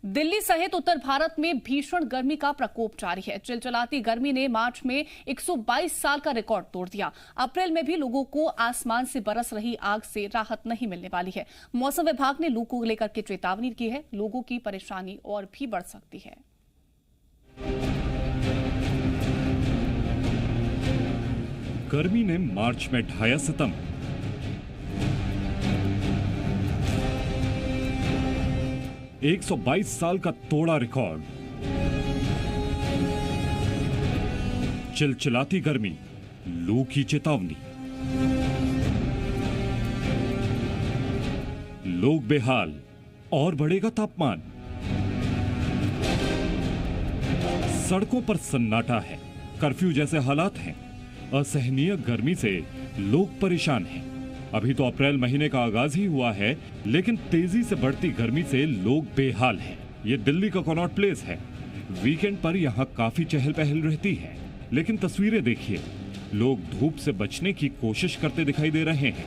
दिल्ली सहित उत्तर भारत में भीषण गर्मी का प्रकोप जारी है। चिलचिलाती गर्मी ने मार्च में 122 साल का रिकॉर्ड तोड़ दिया। अप्रैल में भी लोगों को आसमान से बरस रही आग से राहत नहीं मिलने वाली है। मौसम विभाग ने लू को लेकर के चेतावनी की है। लोगों की परेशानी और भी बढ़ सकती है। गर्मी ने मार्च में ढाया सितम। एक 122 साल का तोड़ा रिकॉर्ड। चिलचिलाती गर्मी, लू की चेतावनी। लोग बेहाल और बढ़ेगा तापमान। सड़कों पर सन्नाटा है, कर्फ्यू जैसे हालात हैं। असहनीय गर्मी से लोग परेशान हैं। अभी तो अप्रैल महीने का आगाज ही हुआ है, लेकिन तेजी से बढ़ती गर्मी से लोग बेहाल हैं। ये दिल्ली का कनॉट प्लेस है। वीकेंड पर यहाँ काफी चहल पहल रहती है, लेकिन तस्वीरें देखिए। लोग धूप से बचने की कोशिश करते दिखाई दे रहे हैं।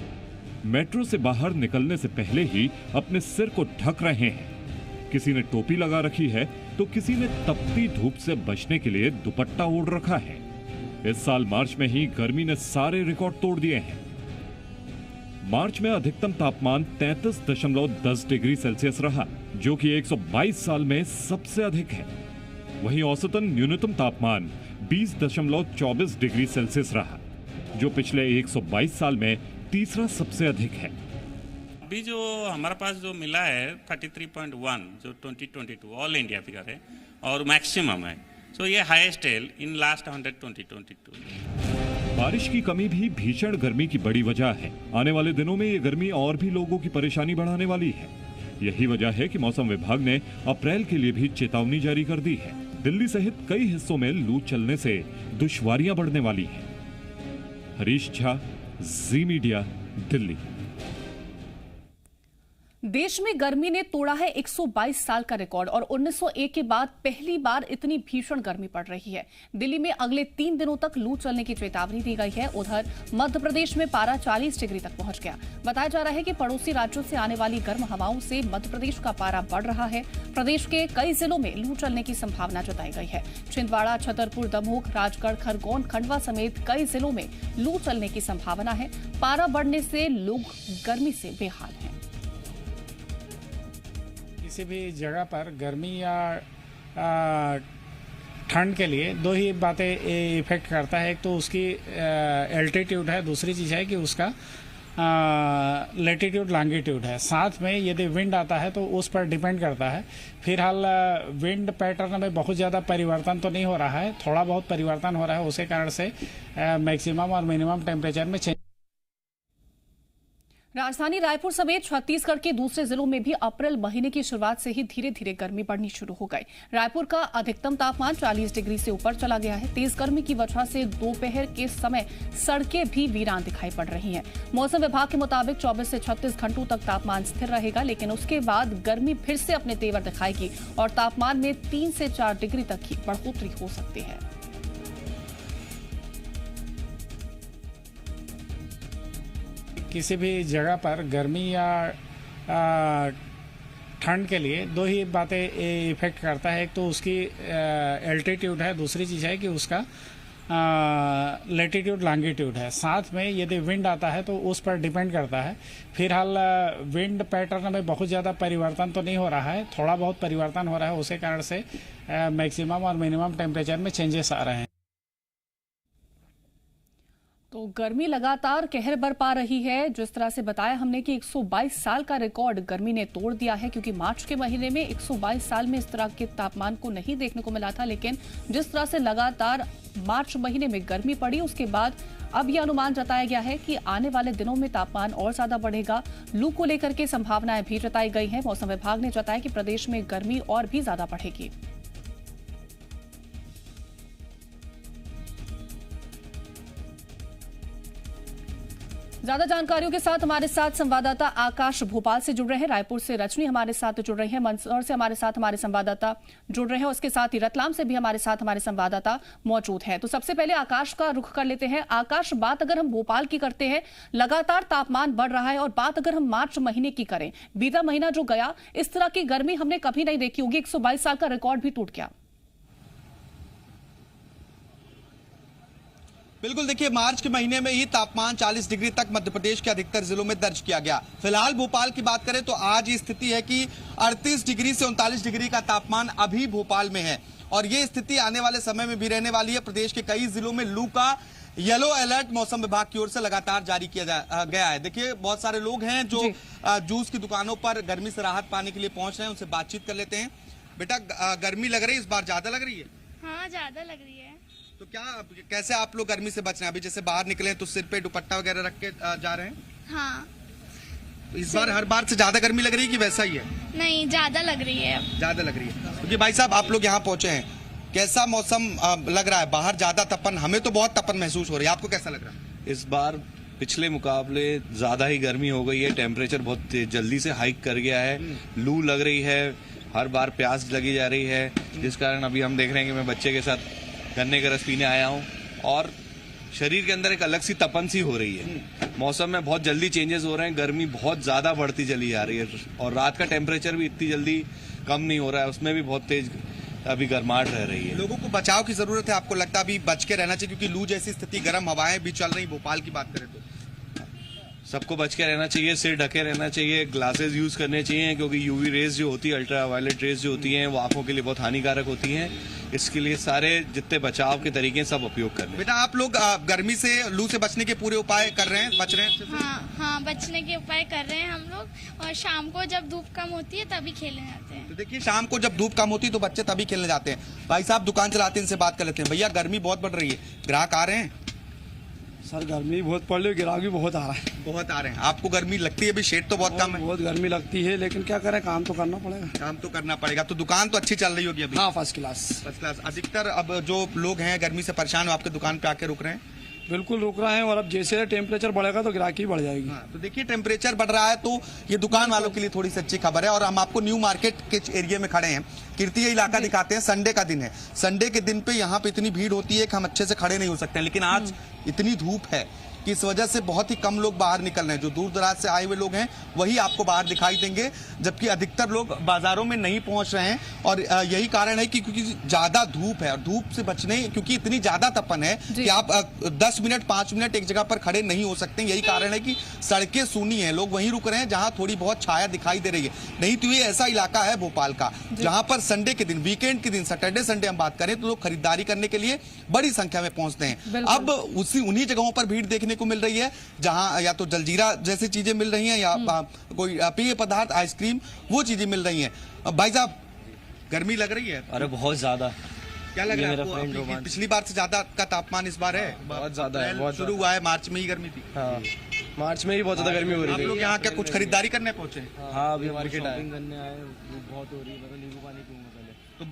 मेट्रो से बाहर निकलने से पहले ही अपने सिर को ढक रहे हैं। किसी ने टोपी लगा रखी है तो किसी ने तपती धूप से बचने के लिए दुपट्टा ओढ़ रखा है। इस साल मार्च में ही गर्मी ने सारे रिकॉर्ड तोड़ दिए हैं। मार्च में अधिकतम तापमान 33.10 डिग्री सेल्सियस रहा, जो कि 122 साल में सबसे अधिक है। वहीं औसतन न्यूनतम तापमान 20.24 डिग्री सेल्सियस रहा, जो पिछले 122 साल में तीसरा सबसे अधिक है। अभी जो हमारे पास जो मिला है 33.1 जो 2022 ऑल इंडिया फिगर है और मैक्सिमम है, सो ये हाईएस्ट है इन लास्ट 2022। बारिश की कमी भी भीषण गर्मी की बड़ी वजह है। आने वाले दिनों में ये गर्मी और भी लोगों की परेशानी बढ़ाने वाली है। यही वजह है कि मौसम विभाग ने अप्रैल के लिए भी चेतावनी जारी कर दी है। दिल्ली सहित कई हिस्सों में लू चलने से दुश्वारियां बढ़ने वाली हैं। हरीश झा, जी मीडिया, दिल्ली। देश में गर्मी ने तोड़ा है 122 साल का रिकॉर्ड और 1901 के बाद पहली बार इतनी भीषण गर्मी पड़ रही है। दिल्ली में अगले 3 दिनों तक लू चलने की चेतावनी दी गई है। उधर मध्य प्रदेश में पारा 40 डिग्री तक पहुंच गया। बताया जा रहा है कि पड़ोसी राज्यों से आने वाली गर्म हवाओं से मध्य प्रदेश का पारा बढ़ रहा है। प्रदेश के कई जिलों में लू चलने की संभावना जताई गई है। छिंदवाड़ा, छतरपुर, दमोह, राजगढ़, खरगोन, खंडवा समेत कई जिलों में लू चलने की संभावना है। पारा बढ़ने से लोग गर्मी से बेहाल हैं। किसी भी जगह पर गर्मी या ठंड के लिए दो ही बातें इफेक्ट करता है। एक तो उसकी एल्टीट्यूड है, दूसरी चीज़ है कि उसका लेटीट्यूड लॉन्गिट्यूड है। साथ में यदि विंड आता है तो उस पर डिपेंड करता है। फिलहाल विंड पैटर्न में बहुत ज़्यादा परिवर्तन तो नहीं हो रहा है, थोड़ा बहुत परिवर्तन हो रहा है। उसी कारण से मैक्सिमम और मिनिमम टेम्परेचर में चेंज। राजधानी रायपुर समेत छत्तीसगढ़ के दूसरे जिलों में भी अप्रैल महीने की शुरुआत से ही धीरे धीरे गर्मी बढ़नी शुरू हो गई। रायपुर का अधिकतम तापमान 40 डिग्री से ऊपर चला गया है। तेज गर्मी की वजह से दोपहर के समय सड़कें भी वीरान दिखाई पड़ रही हैं। मौसम विभाग के मुताबिक 24 से 36 घंटों तक तापमान स्थिर रहेगा, लेकिन उसके बाद गर्मी फिर से अपने तेवर दिखाएगी और तापमान में 3 से 4 डिग्री तक की बढ़ोतरी हो सकती है। किसी भी जगह पर गर्मी या ठंड के लिए दो ही बातें इफेक्ट करता है। एक तो उसकी एल्टीट्यूड है, दूसरी चीज़ है कि उसका लेटीट्यूड लॉन्गिट्यूड है। साथ में यदि विंड आता है तो उस पर डिपेंड करता है। फिलहाल विंड पैटर्न में बहुत ज़्यादा परिवर्तन तो नहीं हो रहा है, थोड़ा बहुत परिवर्तन हो रहा है। उसी कारण से मैक्सिमम और मिनिमम टेम्परेचर में चेंजेस आ रहे हैं। तो गर्मी लगातार कहर बरपा रही है। जिस तरह से बताया हमने कि 122 साल का रिकॉर्ड गर्मी ने तोड़ दिया है, क्योंकि मार्च के महीने में 122 साल में इस तरह के तापमान को नहीं देखने को मिला था। लेकिन जिस तरह से लगातार मार्च महीने में गर्मी पड़ी, उसके बाद अब यह अनुमान जताया गया है कि आने वाले दिनों में तापमान और ज्यादा बढ़ेगा। लू को लेकर के संभावनाएं भी जताई गई हैं। मौसम विभाग ने जताया कि प्रदेश में गर्मी और भी ज्यादा बढ़ेगी। ज्यादा जानकारियों के साथ हमारे साथ संवाददाता आकाश भोपाल से जुड़ रहे हैं, रायपुर से रजनी हमारे साथ जुड़ रही हैं, मंदसौर से हमारे साथ हमारे संवाददाता जुड़ रहे हैं, उसके साथ ही रतलाम से भी हमारे साथ हमारे संवाददाता मौजूद हैं। तो सबसे पहले आकाश का रुख कर लेते हैं। आकाश, बात अगर हम भोपाल की करते हैं, लगातार तापमान बढ़ रहा है, और बात अगर हम मार्च महीने की करें, बीता महीना जो गया, इस तरह की गर्मी हमने कभी नहीं देखी होगी, 122 साल का रिकॉर्ड भी टूट गया। बिल्कुल, देखिए मार्च के महीने में ही तापमान 40 डिग्री तक मध्य प्रदेश के अधिकतर जिलों में दर्ज किया गया। फिलहाल भोपाल की बात करें तो आज ये स्थिति है कि 38 डिग्री से 39 डिग्री का तापमान अभी भोपाल में है, और ये स्थिति आने वाले समय में भी रहने वाली है। प्रदेश के कई जिलों में लू का येलो अलर्ट मौसम विभाग की ओर से लगातार जारी किया गया है। देखिए बहुत सारे लोग हैं जो जूस की दुकानों पर गर्मी से राहत पाने के लिए पहुंच रहे हैं, उनसे बातचीत कर लेते हैं। बेटा, गर्मी लग रही है, इस बार ज्यादा लग रही है? हाँ, ज्यादा लग रही है। तो कैसे आप लोग गर्मी से बच रहे हैं? अभी जैसे बाहर निकले हैं तो सिर पे दुपट्टा वगैरह रख के जा रहे हैं? हाँ। तो इस बार हर बार से ज्यादा गर्मी लग रही है कि वैसा ही है? नहीं, ज्यादा लग रही है। ज्यादा लग रही है। क्योंकि भाई साहब आप लोग यहाँ पहुंचे हैं, कैसा मौसम लग रहा है? बाहर ज्यादा तपन, हमें तो बहुत तपन महसूस हो रही है, आपको कैसा लग रहा है? इस बार पिछले मुकाबले ज्यादा ही गर्मी हो गई है, टेम्परेचर बहुत जल्दी से हाइक कर गया है, लू लग रही है, हर बार प्यास लगी जा रही है, जिस कारण अभी हम देख रहे हैं कि मैं बच्चे के साथ गन्ने का रस पीने आया हूँ और शरीर के अंदर एक अलग सी तपन सी हो रही है। मौसम में बहुत जल्दी चेंजेस हो रहे हैं, गर्मी बहुत ज्यादा बढ़ती चली जा रही है, और रात का टेम्परेचर भी इतनी जल्दी कम नहीं हो रहा है, उसमें भी बहुत तेज अभी गर्माहट रह रही है। लोगों को बचाव की जरूरत है, आपको लगता है अभी बच के रहना चाहिए, क्योंकि लू जैसी स्थिति, गर्म हवाएं भी चल रही, भोपाल की बात करें तो सबको बच के रहना चाहिए, सिर ढके रहना चाहिए, ग्लासेस यूज करने चाहिए, क्योंकि यूवी रेज जो होती है, अल्ट्रा वायलेट रेज जो होती हैं, वो आंखों के लिए बहुत हानिकारक होती हैं। इसके लिए सारे जितने बचाव के तरीके सब उपयोग करने। बेटा, आप लोग गर्मी से, लू से बचने के पूरे उपाय कर रहे हैं, बच रहे हैं? हाँ, बचने के उपाय कर रहे हैं हम लोग, और शाम को जब धूप कम होती है तभी खेलने जाते हैं। तो देखिए, शाम को जब धूप कम होती है तो बच्चे तभी खेलने जाते हैं। भाई साहब दुकान चलाते हैं, इनसे बात कर लेते हैं। भैया, गर्मी बहुत बढ़ रही है, ग्राहक आ रहे हैं? सर गर्मी बहुत पड़ रही है, ग्राहक भी बहुत आ रहा है। बहुत आ रहे हैं। आपको गर्मी लगती है? अभी शेड तो बहुत कम है। बहुत गर्मी लगती है, लेकिन क्या करें, काम तो करना पड़ेगा। काम तो करना पड़ेगा। तो दुकान तो अच्छी चल रही होगी अभी? हाँ, फर्स्ट क्लास। अधिकतर अब जो लोग हैं गर्मी से परेशान, आपके दुकान पे आके रुक रहे हैं? बिल्कुल रुक रहा है, और अब जैसे टेम्परेचर बढ़ेगा तो ग्राहकी बढ़ जाएगी। हाँ, तो देखिए टेम्परेचर बढ़ रहा है तो ये दुकान वालों के लिए थोड़ी सी अच्छी खबर है। और हम आपको न्यू मार्केट के एरिया में खड़े हैं, कीर्ति इलाका दिखाते हैं। संडे का दिन है, संडे के दिन पे यहाँ पे इतनी भीड़ होती है कि हम अच्छे से खड़े नहीं हो सकते हैं, लेकिन आज इतनी धूप है कि इस वजह से बहुत ही कम लोग बाहर निकल रहे हैं। जो दूर दराज से आए हुए लोग हैं वही आपको बाहर दिखाई देंगे, जबकि अधिकतर लोग बाजारों में नहीं पहुंच रहे हैं। और यही कारण है कि क्योंकि ज्यादा धूप है, और धूप से बचने, क्योंकि इतनी ज्यादा तपन है कि आप 10 मिनट 5 मिनट एक जगह पर खड़े नहीं हो सकते। यही कारण है कि सड़कें सूनी है, लोग वहीं रुक रहे हैं जहां थोड़ी बहुत छाया दिखाई दे रही है। नहीं तो ये ऐसा इलाका है भोपाल का जहां पर संडे के दिन, वीकेंड के दिन, सैटरडे संडे हम बात करें तो लोग खरीदारी करने के लिए बड़ी संख्या में पहुंचते हैं। अब उन्हीं जगहों पर भीड़ देखने को मिल रही है जहां या तो जलजीरा जैसी चीजें मिल रही हैं, या कोई पेय पदार्थ, आइसक्रीम, वो चीजें मिल रही हैं। भाई साहब, गर्मी लग रही है? अरे बहुत ज्यादा। क्या लग रहा है आपको? पिछली बार से ज्यादा का तापमान इस बार है? बहुत ज्यादा है। बहुत शुरू हुआ है, मार्च में ही गर्मी थी। हाँ, मार्च में ही बहुत ज्यादा गर्मी हो रही है। आप लोग यहाँ क्या कुछ खरीदारी करने पहुंचे? हाँ, अभी मार्केट करने आए, बहुत हो रही है, मतलब नींबू पानी पीऊंगा पहले। तो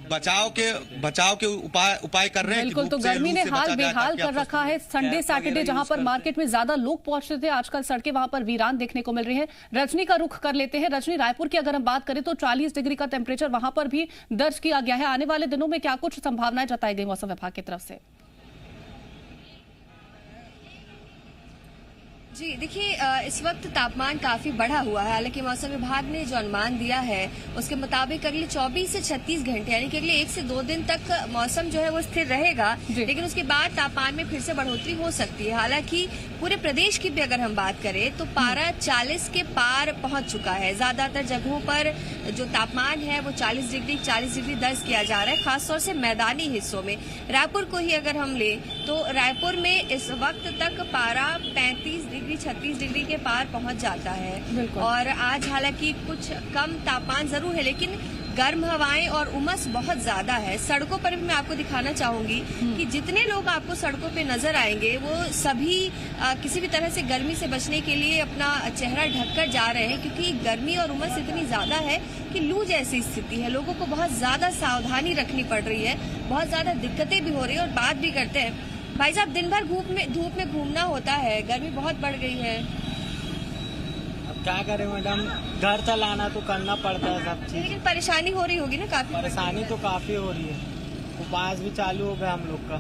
बचाव के उपाय कर रहे हैं? बिल्कुल, तो गर्मी ने हाल बेहाल कर रखा है। संडे सैटरडे जहां पर मार्केट में ज्यादा लोग पहुंचते थे, आजकल सड़कें वहां पर वीरान देखने को मिल रही है। रजनी का रुख कर लेते हैं। रजनी, रायपुर की अगर हम बात करें तो 40 डिग्री का टेम्परेचर वहां पर भी दर्ज किया गया है। आने वाले दिनों में क्या कुछ संभावनाएं जताई गई मौसम विभाग की तरफ से? जी देखिए, इस वक्त तापमान काफी बढ़ा हुआ है। हालांकि मौसम विभाग ने जो अनुमान दिया है उसके मुताबिक अगले 24 से 36 घंटे यानी कि अगले 1 से 2 दिन तक मौसम जो है वो स्थिर रहेगा, लेकिन उसके बाद तापमान में फिर से बढ़ोतरी हो सकती है। हालांकि पूरे प्रदेश की भी अगर हम बात करें तो पारा 40 के पार पहुंच चुका है। ज्यादातर जगहों पर जो तापमान है वो 40 डिग्री दर्ज किया जा रहा है, खासतौर से मैदानी हिस्सों में। रायपुर को ही अगर हम ले तो रायपुर में इस वक्त तक पारा 35 डिग्री 36 डिग्री के पार पहुंच जाता है। और आज हालांकि कुछ कम तापमान जरूर है, लेकिन गर्म हवाएं और उमस बहुत ज्यादा है। सड़कों पर भी मैं आपको दिखाना चाहूंगी कि जितने लोग आपको सड़कों पे नजर आएंगे वो सभी किसी भी तरह से गर्मी से बचने के लिए अपना चेहरा ढककर जा रहे हैं, क्योंकि गर्मी और उमस इतनी ज्यादा है कि लू जैसी स्थिति है। लोगों को बहुत ज्यादा सावधानी रखनी पड़ रही है, बहुत ज्यादा दिक्कतें भी हो रही है। और बात भी करते हैं भाई साहब, दिन भर धूप में घूमना होता है, गर्मी बहुत बढ़ गई है। क्या करें मैडम, घर चलाना तो करना पड़ता है सब चीज। लेकिन परेशानी हो रही होगी ना काफी? परेशानी तो काफी हो रही है, उपवास भी चालू हो गया हम लोग का।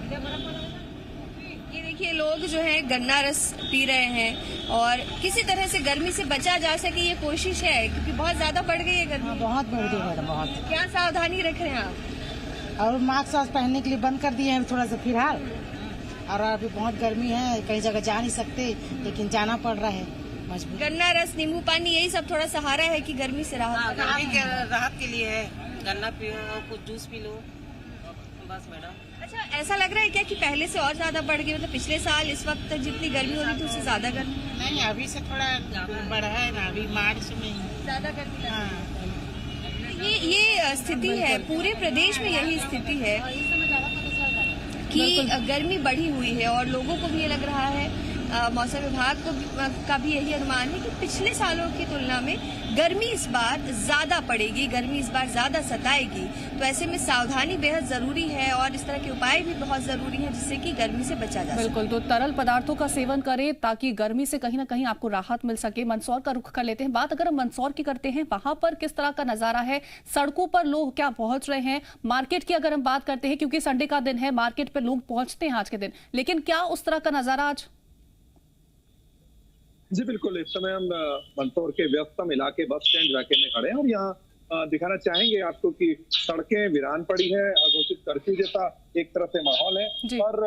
ये देखिए लोग जो है गन्ना रस पी रहे हैं और किसी तरह से गर्मी से बचा जा सके ये कोशिश है, क्योंकि बहुत ज्यादा बढ़ गई है गर्मी। बहुत बढ़ गई मैडम, बहुत। क्या सावधानी रख रहे हैं आप? और मास्क पहनने के लिए बंद कर दिए हैं थोड़ा सा फिलहाल, और अभी बहुत गर्मी है, कहीं जगह जा नहीं सकते, लेकिन जाना पड़ रहा है मजबूर। गन्ना रस, नींबू पानी, यही सब थोड़ा सहारा है कि गर्मी से राहत। गर्मी के राहत के लिए है, गन्ना पियो, कुछ जूस पी लो, बस मैडम। अच्छा, ऐसा लग रहा है क्या कि पहले से और ज्यादा बढ़ गई? मतलब पिछले साल इस वक्त जितनी गर्मी हो रही थी उससे ज्यादा गर्मी? नहीं, अभी से थोड़ा बढ़ा है ना, अभी मार्च में ज्यादा गर्मी। ये स्थिति है, पूरे प्रदेश में यही स्थिति है कि गर्मी बढ़ी हुई है और लोगों को भी ये लग रहा है, मौसम विभाग का भी यही अनुमान है कि पिछले सालों की तुलना में गर्मी इस बार ज्यादा पड़ेगी, गर्मी इस बार ज्यादा सताएगी। तो ऐसे में सावधानी बेहद जरूरी है और इस तरह के उपाय भी बहुत जरूरी हैं जिससे कि गर्मी से बचा जा सके। बिल्कुल, तो तरल पदार्थों का सेवन करें ताकि गर्मी से कहीं ना कहीं आपको राहत मिल सके। मंदसौर का रुख कर लेते हैं। बात अगर हम मंदसौर की करते हैं, वहां पर किस तरह का नजारा है, सड़कों पर लोग क्या पहुंच रहे हैं? मार्केट की अगर हम बात करते हैं, क्योंकि संडे का दिन है, मार्केट पर लोग पहुंचते हैं आज के दिन, लेकिन क्या उस तरह का नजारा आज? जी बिल्कुल, इस समय हम मंदसौर के व्यस्तम इलाके बस स्टैंड इलाके में खड़े हैं और यहाँ दिखाना चाहेंगे आपको कि सड़कें वीरान पड़ी है, अघोषित कर्फ्यू जैसा एक तरह से माहौल है और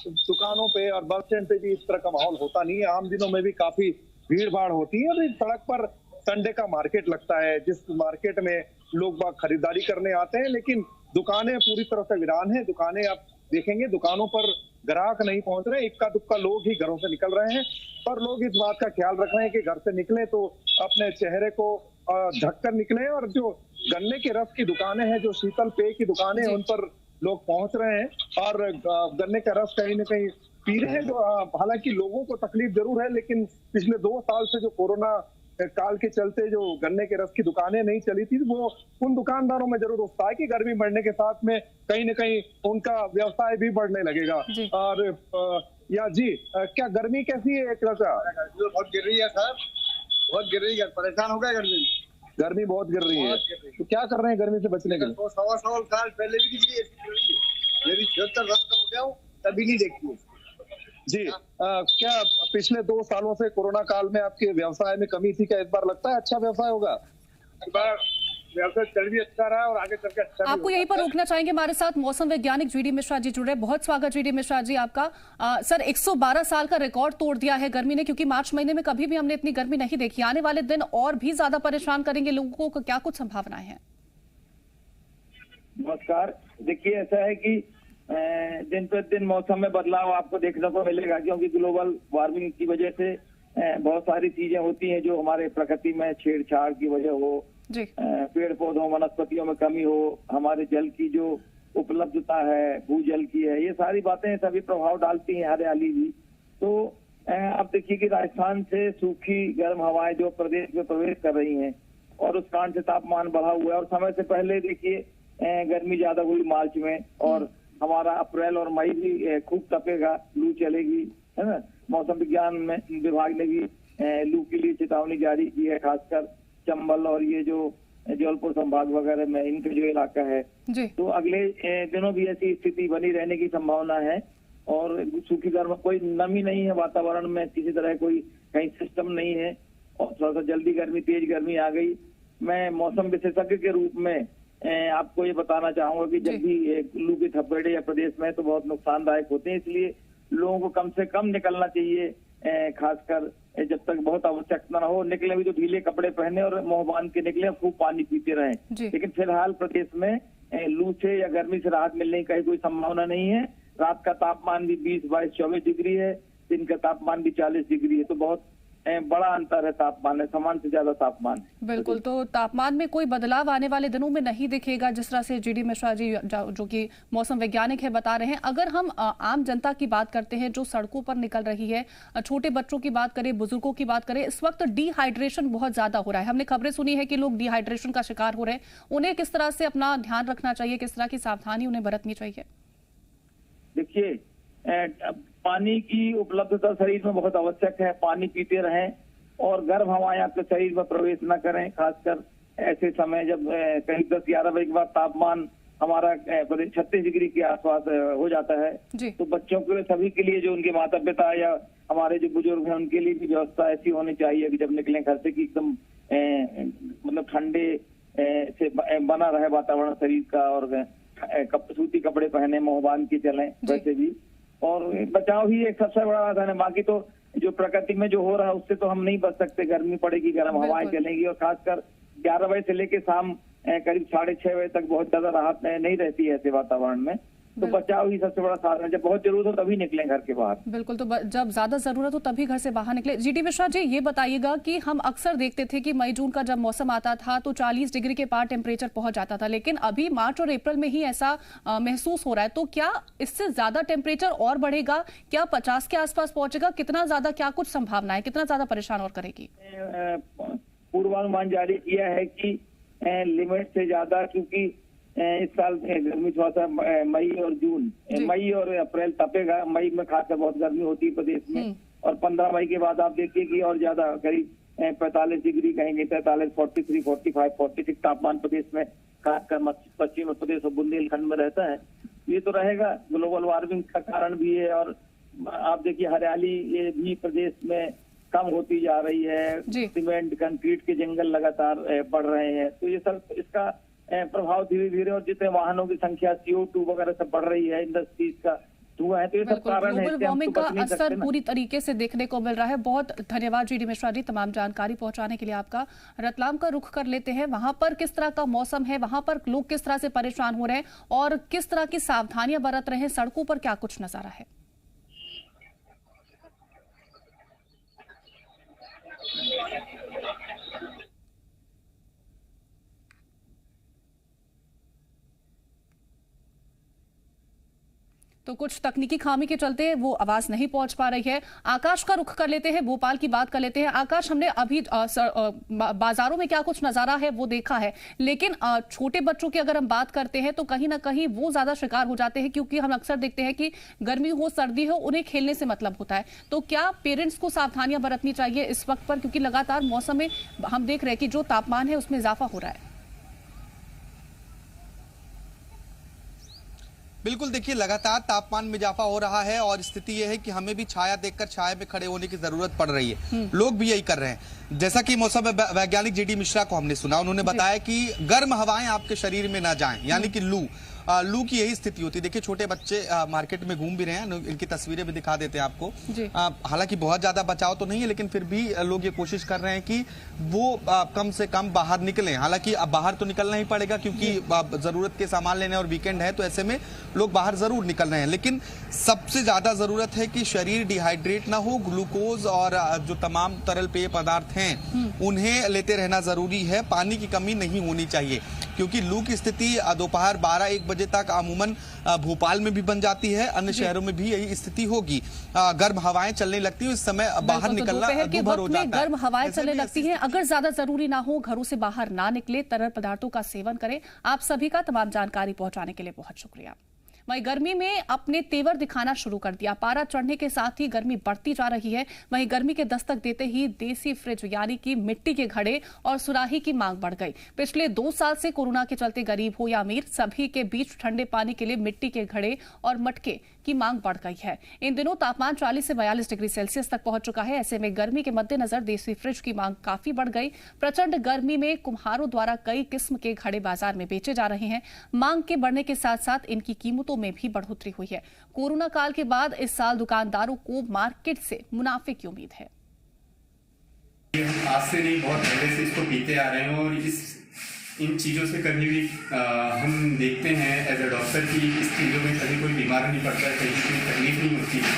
दुकानों पे और बस स्टैंड पे भी इस तरह का माहौल होता नहीं है। आम दिनों में भी काफी भीड़ भाड़ होती है और इस सड़क पर संडे का मार्केट लगता है, जिस मार्केट में लोग बाग खरीदारी करने आते हैं, लेकिन दुकानें पूरी तरह से वीरान है। दुकानें आप देखेंगे, दुकानों पर ग्राहक नहीं पहुंच रहे, इक्का दुक्का लोग ही घरों से निकल रहे हैं। पर लोग इस बात का ख्याल रख रहे हैं कि घर से निकले तो अपने चेहरे को ढककर निकले। और जो गन्ने के रस की दुकानें हैं, जो शीतल पेय की दुकानें हैं, उन पर लोग पहुंच रहे हैं और गन्ने का रस कहीं न कहीं पी रहे हैं। जो हालांकि लोगों को तकलीफ जरूर है, लेकिन पिछले 2 साल से जो कोरोना काल के चलते जो गन्ने के रस की दुकानें नहीं चली थी, वो उन दुकानदारों में जरूर उत्साह है कि गर्मी बढ़ने के साथ में कहीं न कहीं उनका व्यवसाय भी बढ़ने लगेगा। और या जी, क्या गर्मी कैसी है? बहुत गिर रही है सर, बहुत गिर रही है, परेशान हो गए गर्मी में। गर्मी बहुत गिर रही है, तो क्या कर रहे हैं गर्मी से बचने के लिए? 100 साल पहले भी किसी मेरी 76 साल का हो गया हूँ, तभी नहीं देखती जी। क्या पिछले 2 सालों से कोरोना काल में आपके व्यवसाय में कमी थी? क्या इस बार लगता है अच्छा व्यवसाय होगा? इस बार व्यवसाय चल भी अच्छा रहा है और आगे चल के अच्छा। आपको यहीं पर रोकना चाहेंगे, हमारे साथ मौसम वैज्ञानिक जीडी मिश्रा जी जुड़ रहे। बहुत स्वागत जीडी मिश्रा जी आपका। सर, 112 साल का रिकॉर्ड तोड़ दिया है गर्मी ने, क्योंकि मार्च महीने में कभी भी हमने इतनी गर्मी नहीं देखी। आने वाले दिन और भी ज्यादा परेशान करेंगे लोगों को, क्या कुछ संभावनाएं हैं? नमस्कार, देखिए ऐसा है कि दिन प्रतिदिन मौसम में बदलाव आपको देखने को मिलेगा, क्योंकि ग्लोबल वार्मिंग की वजह से बहुत सारी चीजें होती हैं जो हमारे प्रकृति में छेड़छाड़ की वजह हो, पेड़ पौधों वनस्पतियों में कमी हो, हमारे जल की जो उपलब्धता है, भूजल की है, ये सारी बातें सभी प्रभाव डालती हैं, हरियाली भी। तो अब देखिए कि राजस्थान से सूखी गर्म हवाएं जो प्रदेश में प्रवेश कर रही हैं और उस कारण से तापमान बढ़ा हुआ है। और समय से पहले देखिए गर्मी ज्यादा हुई मार्च में, और हमारा अप्रैल और मई भी खूब तपेगा, लू चलेगी, है ना। मौसम विज्ञान में विभाग ने भी लू के लिए चेतावनी जारी की है, खासकर चंबल और ये जो जबलपुर संभाग वगैरह में इनका जो इलाका है। तो अगले दिनों भी ऐसी स्थिति बनी रहने की संभावना है। और सूखी गर्म, कोई नमी नहीं है वातावरण में, किसी तरह कोई कहीं सिस्टम नहीं है और थोड़ा सा जल्दी गर्मी, तेज गर्मी आ गई। मैं मौसम विशेषज्ञ के रूप में आपको ये बताना चाहूंगा कि जब भी लू के थपेड़े या प्रदेश में तो बहुत नुकसानदायक होते हैं, इसलिए लोगों को कम से कम निकलना चाहिए, खासकर जब तक बहुत आवश्यकता न हो। निकले भी तो ढीले कपड़े पहने और मुंह बांध के निकले, खूब पानी पीते रहें। लेकिन फिलहाल प्रदेश में लू से या गर्मी से राहत मिलने की कोई संभावना नहीं है। रात का तापमान भी 20, 22, 24 डिग्री है, दिन का तापमान भी 40 डिग्री है, तो बहुत बड़ा अंतर है तापमान है, सामान्य से ज्यादा तापमान है। बिल्कुल, तो तापमान में कोई बदलाव आने वाले दिनों में नहीं दिखेगा, जिस तरह से जीडी मिश्रा जी जो कि मौसम वैज्ञानिक है बता रहे हैं। अगर हम आम जनता की बात करते हैं जो सड़कों पर निकल रही है, छोटे बच्चों की बात करें, बुजुर्गों की बात करें, इस वक्त डिहाइड्रेशन बहुत ज्यादा हो रहा है। हमने खबरें सुनी है कि लोग डिहाइड्रेशन का शिकार हो रहे हैं, उन्हें किस तरह से अपना ध्यान रखना चाहिए, किस तरह की सावधानी उन्हें बरतनी चाहिए? देखिए, पानी की उपलब्धता शरीर में बहुत आवश्यक है, पानी पीते रहें और गर्म हवाएं आपके शरीर में प्रवेश न करें, खासकर ऐसे समय जब करीब 10-11 बजे के बाद तापमान हमारा 36 डिग्री के आसपास हो जाता है। तो बच्चों के लिए, सभी के लिए, जो उनके माता पिता या हमारे जो बुजुर्ग हैं, उनके लिए भी व्यवस्था ऐसी होनी चाहिए कि जब निकलें घर से कि एकदम मतलब ठंडे से बना रहे वातावरण शरीर का, और सूती कपड़े पहने, मुंह बांध के चलें वैसे भी। और बचाव ही एक सबसे बड़ा साधन है। बाकी तो जो प्रकृति में जो हो रहा है उससे तो हम नहीं बच सकते। गर्मी पड़ेगी, गर्म हवाएं चलेंगी, और खासकर 11 बजे से लेके शाम करीब 6:30 बजे तक बहुत ज्यादा राहत नहीं रहती है ऐसे वातावरण में। तो बचाव ही सबसे बड़ा साधन है। जब बहुत जरूरत हो तभी निकलें घर के बाहर। बिल्कुल, तो जब ज्यादा जरूरत हो तभी घर से बाहर निकले। जीडी मिश्रा जी, ये बताइएगा कि हम अक्सर देखते थे कि मई जून का जब मौसम आता था तो 40 डिग्री के पार टेम्परेचर पहुंच जाता था, लेकिन अभी मार्च और अप्रैल में ही ऐसा महसूस हो रहा है। तो क्या इससे ज्यादा टेम्परेचर और बढ़ेगा? क्या 50 के आसपास पहुंचेगा? कितना ज्यादा, क्या कुछ संभावना है? कितना ज्यादा परेशान और करेगी? पूर्वानुमान जारी किया है कि लिमिट से ज्यादा, क्योंकि इस साल गर्मी थोड़ा सा मई और जून, मई और अप्रैल तपेगा। मई में खासकर बहुत गर्मी होती है प्रदेश में, और 15 मई के बाद आप देखिए कि और ज्यादा करीब 45 डिग्री, कहेंगे 43, 43, 45, 46 तापमान प्रदेश में, खासकर पश्चिम उत्तर प्रदेश और बुंदेलखंड में रहता है। ये तो रहेगा, ग्लोबल वार्मिंग का कारण भी है। और आप देखिए हरियाली ये भी प्रदेश में कम होती जा रही है। सीमेंट कंक्रीट के जंगल लगातार बढ़ रहे हैं, तो ये सब इसका प्रभाव धीरे धीरे, और जितने वाहनों की संख्या, CO2 वगैरह सब बढ़ रही है, इंडस्ट्रीज का धुआं है, तो ये सब कारण है। ग्लोबल वार्मिंग का असर पूरी तरीके से देखने को मिल रहा है। बहुत धन्यवाद जीडी मिश्रा जी, तमाम जानकारी पहुंचाने के लिए आपका। रतलाम का रुख कर लेते हैं, वहां पर किस तरह का मौसम है, वहां पर लोग किस तरह से परेशान हो रहे हैं और किस तरह की सावधानियां बरत रहे हैं, सड़कों पर क्या कुछ नजारा है? तो कुछ तकनीकी खामी के चलते वो आवाज नहीं पहुंच पा रही है। आकाश का रुख कर लेते हैं, भोपाल की बात कर लेते हैं। आकाश, हमने अभी बाजारों में क्या कुछ नजारा है वो देखा है, लेकिन छोटे बच्चों की अगर हम बात करते हैं तो कहीं ना कहीं वो ज्यादा शिकार हो जाते हैं, क्योंकि हम अक्सर देखते हैं कि गर्मी हो सर्दी हो, उन्हें खेलने से मतलब होता है। तो क्या पेरेंट्स को सावधानियां बरतनी चाहिए इस वक्त पर, क्योंकि लगातार मौसम में हम देख रहे हैं कि जो तापमान है उसमें इजाफा हो रहा है? बिल्कुल, देखिए लगातार तापमान में इजाफा हो रहा है और स्थिति यह है कि हमें भी छाया देखकर छाया में खड़े होने की जरूरत पड़ रही है। लोग भी यही कर रहे हैं। जैसा कि मौसम वैज्ञानिक जीडी मिश्रा को हमने सुना, उन्होंने बताया कि गर्म हवाएं आपके शरीर में ना जाएं, यानी कि लू की यही स्थिति होती है। देखिए छोटे बच्चे मार्केट में घूम भी रहे हैं, इनकी तस्वीरें भी दिखा देते हैं आपको। हालांकि बहुत ज्यादा बचाव तो नहीं है, लेकिन फिर भी लोग ये कोशिश कर रहे हैं कि वो कम से कम बाहर निकलें। हालांकि अब बाहर तो निकलना ही पड़ेगा, क्योंकि जरूरत के सामान लेने और वीकेंड है, तो ऐसे में लोग बाहर जरूर निकल रहे हैं। लेकिन सबसे ज्यादा जरूरत है कि शरीर डिहाइड्रेट ना हो। ग्लूकोज और जो तमाम तरल पेय पदार्थ हैं उन्हें लेते रहना जरूरी है। पानी की कमी नहीं होनी चाहिए, क्योंकि लू की स्थिति दोपहर 12-1 बजे तक अमूमन भोपाल में भी बन जाती है, अन्य शहरों में भी यही स्थिति होगी। गर्म हवाएं चलने लगती है, इस समय बाहर निकलना दूभर हो जाता है। गर्म हवाएं चलने लगती हैं, अगर ज्यादा जरूरी ना हो घरों से बाहर ना निकले, तरल पदार्थों का सेवन करें। आप सभी का तमाम जानकारी पहुंचाने के लिए बहुत शुक्रिया। वहीं गर्मी में अपने तेवर दिखाना शुरू कर दिया। पारा चढ़ने के साथ ही गर्मी बढ़ती जा रही है। वहीं गर्मी के दस्तक देते ही देसी फ्रिज यानी कि मिट्टी के घड़े और सुराही की मांग बढ़ गई। पिछले 2 साल से कोरोना के चलते गरीब हो या अमीर, सभी के बीच ठंडे पानी के लिए मिट्टी के घड़े और मटके की मांग बढ़ गई है। इन दिनों तापमान 40 से 42 डिग्री सेल्सियस तक पहुंच चुका है। ऐसे में गर्मी के मद्देनजर देसी फ्रिज की मांग काफी बढ़ गई। प्रचंड गर्मी में कुम्हारों द्वारा कई किस्म के घड़े बाजार में बेचे जा रहे हैं। मांग के बढ़ने के साथ साथ इनकी कीमतों में भी बढ़ोतरी हुई है। कोरोना काल के बाद इस साल दुकानदारों को मार्केट से मुनाफे की उम्मीद है। आज से नहीं, बहुत पहले से इसको पीते आ रहे हैं और इन चीज़ों से कभी भी हम देखते हैं एज ए डॉक्टर की इस चीज़ों में कभी कोई बीमार नहीं पड़ता है, कहीं कोई तकलीफ नहीं होती है।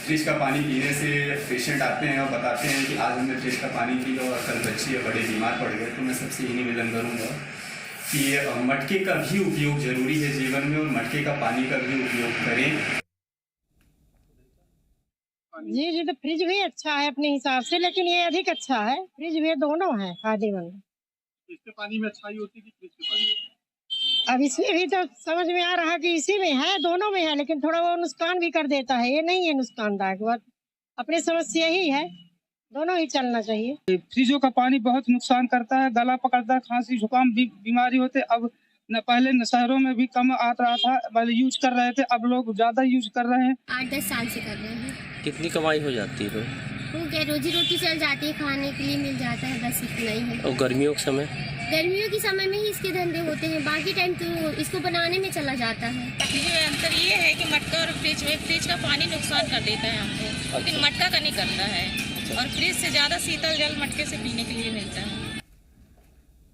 फ्रिज का पानी पीने से पेशेंट आते हैं और बताते हैं कि आज हमने फ्रिज का पानी पिया और कल बच्चे या बड़े बीमार पड़ गए। तो मैं सबसे यही निवेदन करूँगा कि मटके का भी उपयोग जरूरी है जीवन में, और मटके का पानी का भी उपयोग करें। जी तो फ्रिज भी अच्छा है अपने हिसाब से, लेकिन ये अधिक अच्छा है। फ्रिज भी दोनों है फायदेमंद। इसके पानी में अच्छाई होती है कि फ्रिज के पानी? अब इसमें भी तो समझ में आ रहा कि इसी में है, दोनों में है, लेकिन थोड़ा वो नुकसान भी कर देता है। ये नहीं है नुकसानदायक, अपनी समस्या ही है। दोनों ही चलना चाहिए। फ्रिजों का पानी बहुत नुकसान करता है, गला पकड़ता है, खांसी जुकाम बीमारी होते। अब न पहले शहरों में भी कम आ रहा था, पहले यूज कर रहे थे, अब लोग ज्यादा यूज कर रहे हैं। 8-10 साल से कर रहे हैं। कितनी कमाई हो जाती है? वो क्या रोजी रोटी चल जाती है, खाने के लिए मिल जाता है, बस इतना ही है। और गर्मियों के समय? गर्मियों के समय में ही इसके धंधे होते हैं, बाकी टाइम तो इसको बनाने में चला जाता है। ये अंतर ये है कि मटका और फ्रिज में, फ्रिज का पानी नुकसान कर देता है हमको, लेकिन मटका का नहीं करता है। और फ्रिज से ज्यादा शीतल जल मटके से पीने के लिए मिलता है।